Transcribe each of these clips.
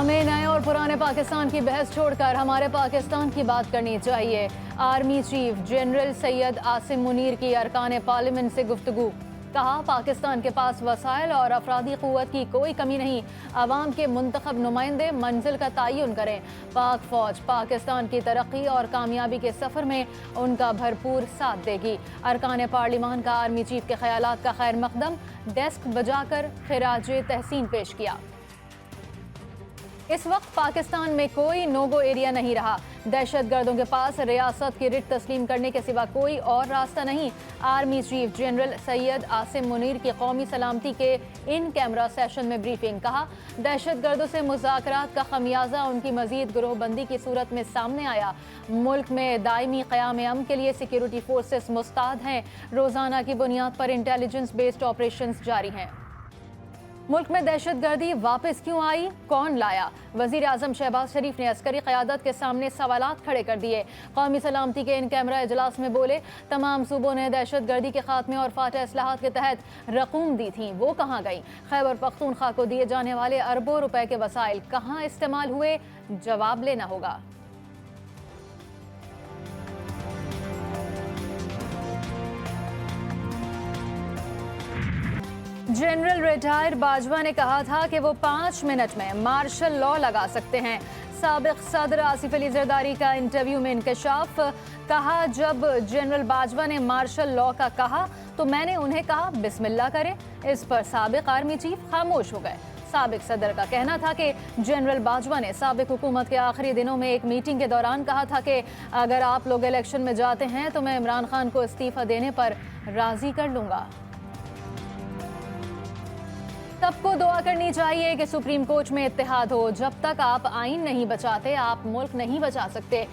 हमें नए और पुराने पाकिस्तान की बहस छोड़कर हमारे पाकिस्तान की बात करनी चाहिए। Army chief general Syed Asim Munir की अरकान पार्लियामेंट से गुफ्तगू। कहा, पाकिस्तान के पास वसाइल और अफरादी क़ुव्वत की कोई कमी नहीं। अवाम के मुंतखब नुमाइंदे मंजिल का तयन करें। पाक फौज पाकिस्तान की तरक्की और कामयाबी के सफ़र में उनका भरपूर साथ देगी। अरकान पार्लिमान का आर्मी चीफ के ख्यालात का खैर मकदम डेस्क बजाकर खिराज तहसीन पेश किया। इस वक्त पाकिस्तान में कोई नो गो एरिया नहीं रहा। दहशत गर्दों के पास रियासत की रिट तस्लीम करने के सिवा कोई और रास्ता नहीं। Army chief general Syed Asim Munir की कौमी सलामती के इन कैमरा सेशन में ब्रीफिंग। कहा, दहशत गर्दों से मुज़ाकरात का खमियाजा उनकी मजीद ग्रोहबंदी की सूरत में सामने आया। मुल्क में दायमी क़याम अमन के लिए सिक्योरिटी फोर्सेस मुस्तैद हैं। रोज़ाना की बुनियाद पर इंटेलिजेंस बेस्ड ऑपरेशंस जारी हैं। मुल्क में दहशत गर्दी वापस क्यों आई, कौन लाया? वज़ीर आज़म शहबाज शरीफ ने अस्करी क़यादत के सामने सवालात खड़े कर दिए। कौमी सलामती के इन कैमरा इजलास में बोले, तमाम सूबों ने दहशत गर्दी के खात्मे और फातह इस्लाहात के तहत रकूम दी थी, वो कहाँ गई? खैबर पख्तूनख्वा को दिए जाने वाले अरबों रुपए के वसाइल कहाँ इस्तेमाल हुए? जवाब लेना होगा। जनरल रिटायर्ड बाजवा ने कहा था कि वो 5 मिनट में मार्शल लॉ लगा सकते हैं। साबिक सदर आसिफ अली जरदारी का इंटरव्यू में इंकशाफ। कहा, जब जनरल बाजवा ने मार्शल लॉ का कहा तो मैंने उन्हें कहा बिस्मिल्लाह करें। इस पर साबिक आर्मी चीफ खामोश हो गए। साबिक सदर का कहना था कि जनरल बाजवा ने साबिक हुकूमत के आखिरी दिनों में एक मीटिंग के दौरान कहा था कि अगर आप लोग इलेक्शन में जाते हैं तो मैं इमरान खान को इस्तीफा देने पर राजी कर लूँगा। सबको दुआ करनी चाहिए कि सुप्रीम कोर्ट में इत्तेहाद हो। जब तक आप आइन नहीं बचाते, आप मुल्क नहीं बचा सकते।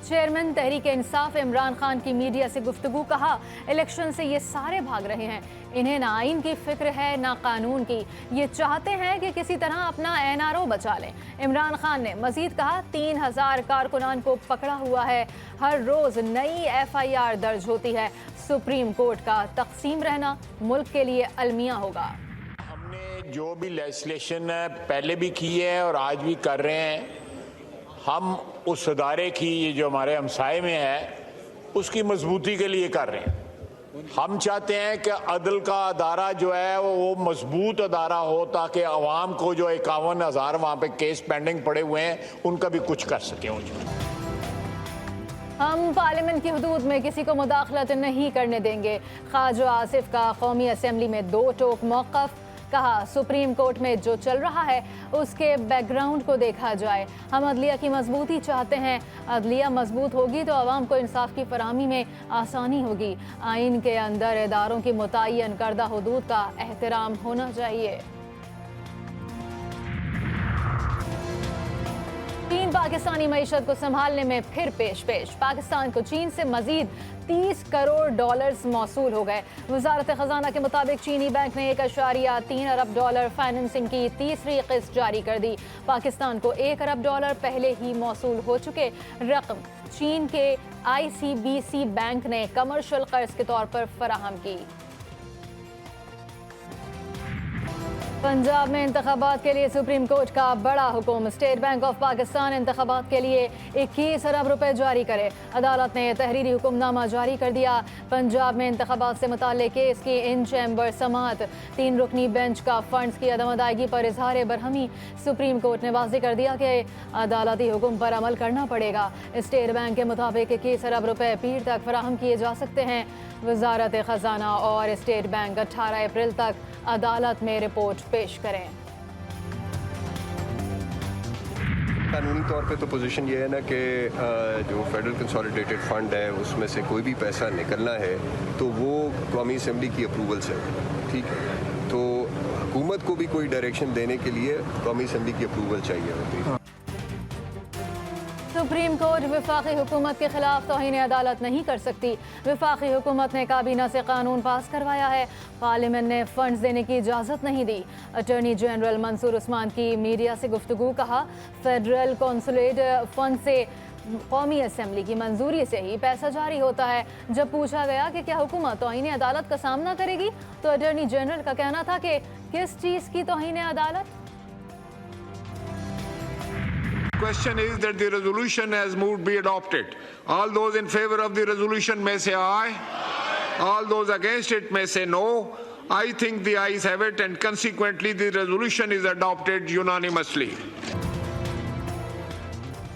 चेयरमैन तहरीक इंसाफ इमरान खान की मीडिया से गुफ्तगू। कहा, इलेक्शन से ये सारे भाग रहे हैं। इन्हें ना आइन की फिक्र है ना कानून की। ये चाहते हैं कि किसी तरह अपना NRO बचा लें। इमरान खान ने मजीद कहा, 3000 कारकुनान को पकड़ा हुआ है। हर रोज नई FIR दर्ज होती है। सुप्रीम कोर्ट का तकसीम रहना मुल्क के लिए अलमिया होगा। जो भी लेजिस्लेशन पहले भी की है और आज भी कर रहे हैं, हम उस अदारे की, ये जो हमारे हमसाए में है, उसकी मजबूती के लिए कर रहे हैं। हम चाहते हैं कि अदल का अदारा जो है वो मजबूत अदारा हो, ताकि अवाम को जो 51,000 वहाँ पे केस पेंडिंग पड़े हुए हैं उनका भी कुछ कर सकें। हम पार्लियामेंट की हदूद में किसी को मुदाखलत नहीं करने देंगे। ख्वाजा आसिफ का कौमी असम्बली में 2 टोक मौक़िफ़। कहा, सुप्रीम कोर्ट में जो चल रहा है उसके बैकग्राउंड को देखा जाए। हम अदलिया की मजबूती चाहते हैं। अदलिया मजबूत होगी तो आवाम को इंसाफ की फराहमी में आसानी होगी। आइन के अंदर इदारों की मुतय्यन करदा हुदूद का एहतराम होना चाहिए। चीन पाकिस्तानी मईशत को संभालने में फिर पेश। पाकिस्तान को चीन से मजीद $30 करोड़ मौसूल हो गए। वजारत खजाना के मुताबिक चीनी बैंक ने $1.3 अरब फाइनेंसिंग की तीसरी किस्त जारी कर दी। पाकिस्तान को $1 अरब पहले ही मौसूल हो चुके रकम चीन के ICBC बैंक ने कमर्शियल कर्ज के तौर पर फराहम की। पंजाब में इंतखाबात के लिए सुप्रीम कोर्ट का बड़ा हुक्म। स्टेट बैंक ऑफ पाकिस्तान इंतखाबात के लिए 21 अरब रुपए जारी करे। अदालत ने तहरीरी हुक्मनामा जारी कर दिया। पंजाब में इंतखाबात से मुताल्लिक केस की इन चैम्बर समात। 3 रुकनी बेंच का फंड्स की अदम अदायगी पर इजहार बरहमी। सुप्रीम कोर्ट ने वाज़ेह कर दिया कि अदालती हुक्म पर अमल करना पड़ेगा। स्टेट बैंक के मुताबिक 21 अरब रुपए पीर तक फराहम किए जा सकते हैं। वजारत खजाना और स्टेट बैंक 18 अप्रैल तक अदालत में रिपोर्ट पेश करें। कानूनी तौर पे तो पोजीशन ये है ना कि जो फेडरल कंसोलिडेटेड फंड है उसमें से कोई भी पैसा निकलना है तो वो कौमी असम्बली की अप्रूवल से, ठीक है। तो हुकूमत को भी कोई डायरेक्शन देने के लिए कौमी असम्बली की अप्रूवल चाहिए होती है। सुप्रीम कोर्ट वफाकी हुकूमत के खिलाफ तौहीन अदालत नहीं कर सकती। वफाकी हुकूमत ने काबीना से कानून पास करवाया है। पार्लियामेंट ने फंड्स देने की इजाज़त नहीं दी। अटॉर्नी जनरल मंसूर उस्मान की मीडिया से गुफ्तगू। कहा, फेडरल कौंसुलेट फंड से कौमी असम्बली की मंजूरी से ही पैसा जारी होता है। जब पूछा गया कि क्या हुकूमत तौहीन अदालत का सामना करेगी तो अटॉर्नी जनरल का कहना था कि किस चीज़ की तौहीन अदालत। Question is that the resolution has moved be adopted. All those in favor of the resolution may say aye. All those against it may say no. I think the ayes have it, and consequently the resolution is adopted unanimously.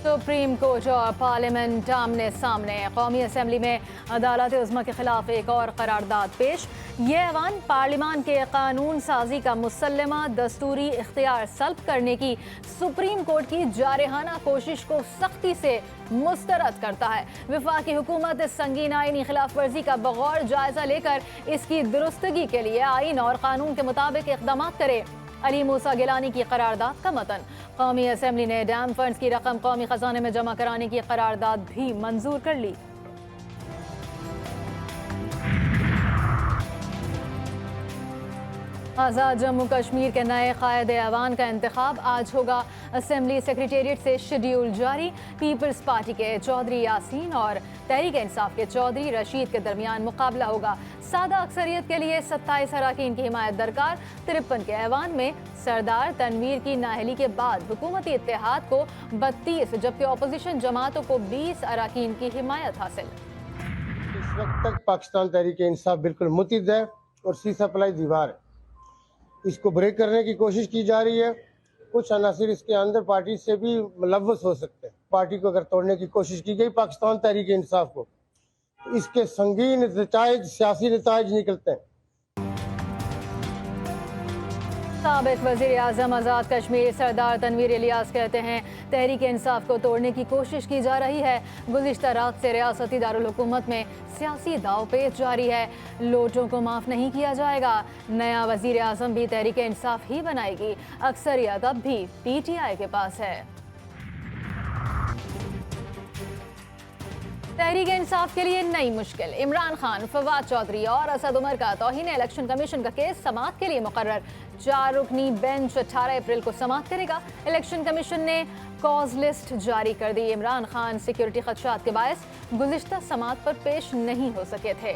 Supreme court और parliament आमने सामने। कौमी assembly में अदालत उज़्मा के खिलाफ एक और करारदाद पेश। ये ऐवान पार्लियामान के कानून साजी का मुसल्लमा दस्तूरी इख्तियार सल्ब करने की सुप्रीम कोर्ट की जारहाना कोशिश को सख्ती से मुस्तरद करता है। वफाकी हुकूमत इस संगीन आईनी खिलाफ वर्जी का बगौर जायजा लेकर इसकी दुरुस्तगी के लिए आईन और कानून के मुताबिक इक़दाम करे। अली मूसा गिलानी की करारदाद का मतन। कौमी असम्बली ने डैम फंड्स की रकम कौमी खजाने में जमा कराने की करारदाद भी मंजूर कर ली। आज़ाद जम्मू कश्मीर के नए कायदे ऐवान का इंतखाब आज होगा। असम्बली सेक्रेटेरिएट से शेड्यूल जारी। पीपल्स पार्टी के चौधरी यासीन और तहरीक इंसाफ के चौधरी रशीद के दरमियान मुकाबला होगा। सादा अक्सरियत के लिए 27 अराकीन की हिमायत दरकार। 53 के ऐवान में सरदार तनवीर की नाअहली के बाद हुकूमती इत्तेहाद को 32 जबकि अपोजिशन जमातों को 20 अराकीन की हिमायत हासिल। इस वक्त तक पाकिस्तान तहरीक इंसाफ बिल्कुल मुतहिद है और सी सप्लाई दीवार है। इसको ब्रेक करने की कोशिश की जा रही है। कुछ अनासिर इसके अंदर पार्टी से भी मुलव्वस हो सकते हैं। पार्टी को अगर तोड़ने की कोशिश की गई पाकिस्तान तहरीक इंसाफ को, तो इसके संगीन नताइज सियासी नताइज निकलते हैं। साबिक वज़ीर आज़म आज़ाद कश्मीर सरदार तनवीर इलियास कहते हैं तहरीक इंसाफ को तोड़ने की कोशिश की जा रही है। गुज़िश्ता रात से रियासती दारुल हुकूमत में सियासी दावपेच जारी है। लोटों को माफ़ नहीं किया जाएगा। नया वज़ीर आज़म भी तहरीक इंसाफ ही बनाएगी। अक्सरियत अब भी PTI के पास है। तहरीक इंसाफ के लिए नई मुश्किल। इमरान खान, फवाद चौधरी और असद उमर का तौहीन इलेक्शन कमीशन का केस समाअत के लिए मुकर्रर। 4 रुकनी बेंच 18 अप्रैल को समाअत करेगा। इलेक्शन कमीशन ने कॉज लिस्ट जारी कर दी। इमरान खान सिक्योरिटी खदशात के बायस गुज़िश्ता समाअत पर पेश नहीं हो सके थे।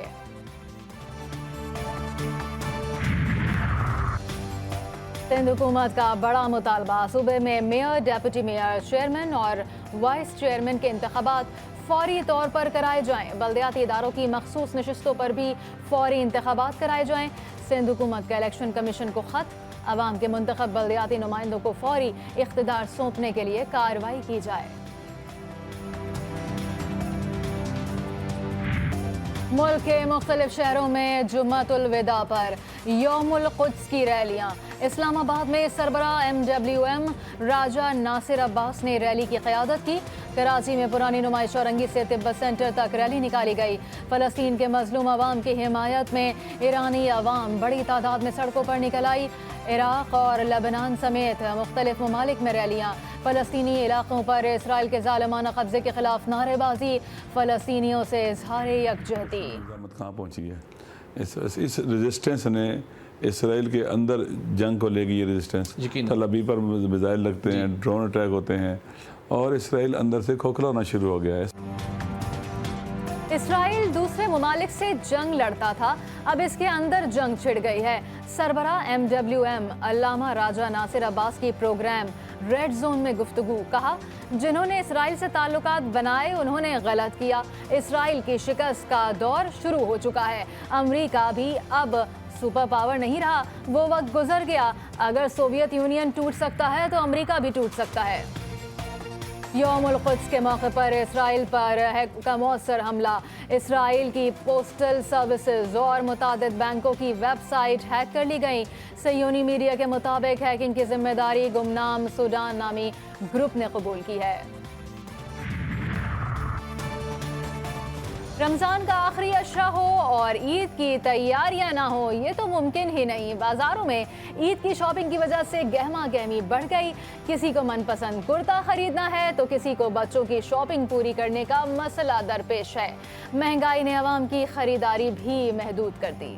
सिंध हुकूमत का बड़ा मुतालबा। सूबे में मेयर, डेप्यूटी मेयर, चेयरमैन और वाइस चेयरमैन के इंतखाबात फौरी तौर पर कराए जाएं। बल्दियाती इदारों की मखसूस नशिस्तों पर भी फौरी इंतखाबात कराए जाएं। सिंध हुकूमत का इलेक्शन कमीशन को खत। अवाम के मुंतखब बल्दियाती नुमाइंदों को फौरी इख्तिदार सौंपने के लिए कार्रवाई की जाए। मुल्क के मुख्तलिफ शहरों में जुम्मतुल विदा पर यौमुल कुद्स की रैलियाँ। इस्लामाबाद में सरबराह MWM राजा नासिर अब्बास ने रैली की क़यादत की। कराची में पुरानी नुमाइश औरंगी से तिब्बत सेंटर तक रैली निकाली गई। फ़लस्तीन के मजलूम अवाम की हिमायत में ईरानी अवाम बड़ी तादाद में सड़कों पर निकल आई। इराक़ और लेबनान समेत मुख्तलिफ ममालिक में रैलियाँ। फ़लस्तीनी इलाक़ों पर इसराइल के ज़ालिमाना कब्ज़े के ख़िलाफ़ नारेबाजी। फ़लस्तीनियों से इज़हार यकजहती। कहाँ पहुँची है इस रेजिस्टेंस ने इसराइल के अंदर जंग को लेगी। ये रेजिस्टेंस तल अबीब पर मिसाइल लगते हैं, ड्रोन अटैक होते हैं और इसराइल अंदर से खोखला होना शुरू हो गया है। इसराइल दूसरे ममालिक से जंग लड़ता था, अब इसके अंदर जंग छिड़ गई है। सरबराह MWM अल्लामा राजा नासिर अब्बास की प्रोग्राम रेड जोन में गुफ्तगू। कहा, जिन्होंने इसराइल से ताल्लुकात बनाए उन्होंने गलत किया। इसराइल की शिकस्त का दौर शुरू हो चुका है। अमेरिका भी अब सुपर पावर नहीं रहा, वो वक्त गुजर गया। अगर सोवियत यूनियन टूट सकता है तो अमेरिका भी टूट सकता है। यौमुल कुद्स के मौके पर इसराइल पर का मौसर हमला। इसराइल की पोस्टल सर्विसेज और मुतादिद बैंकों की वेबसाइट हैक कर ली गई। सयूनी मीडिया के मुताबिक हैकिंग की जिम्मेदारी गुमनाम सूडान नामी ग्रुप ने कबूल की है। रमज़ान का आखिरी अशरा हो और ईद की तैयारियां ना हो, ये तो मुमकिन ही नहीं। बाज़ारों में ईद की शॉपिंग की वजह से गहमा गहमी बढ़ गई। किसी को मनपसंद कुर्ता खरीदना है तो किसी को बच्चों की शॉपिंग पूरी करने का मसला दरपेश है। महंगाई ने अवाम की खरीदारी भी महदूद कर दी।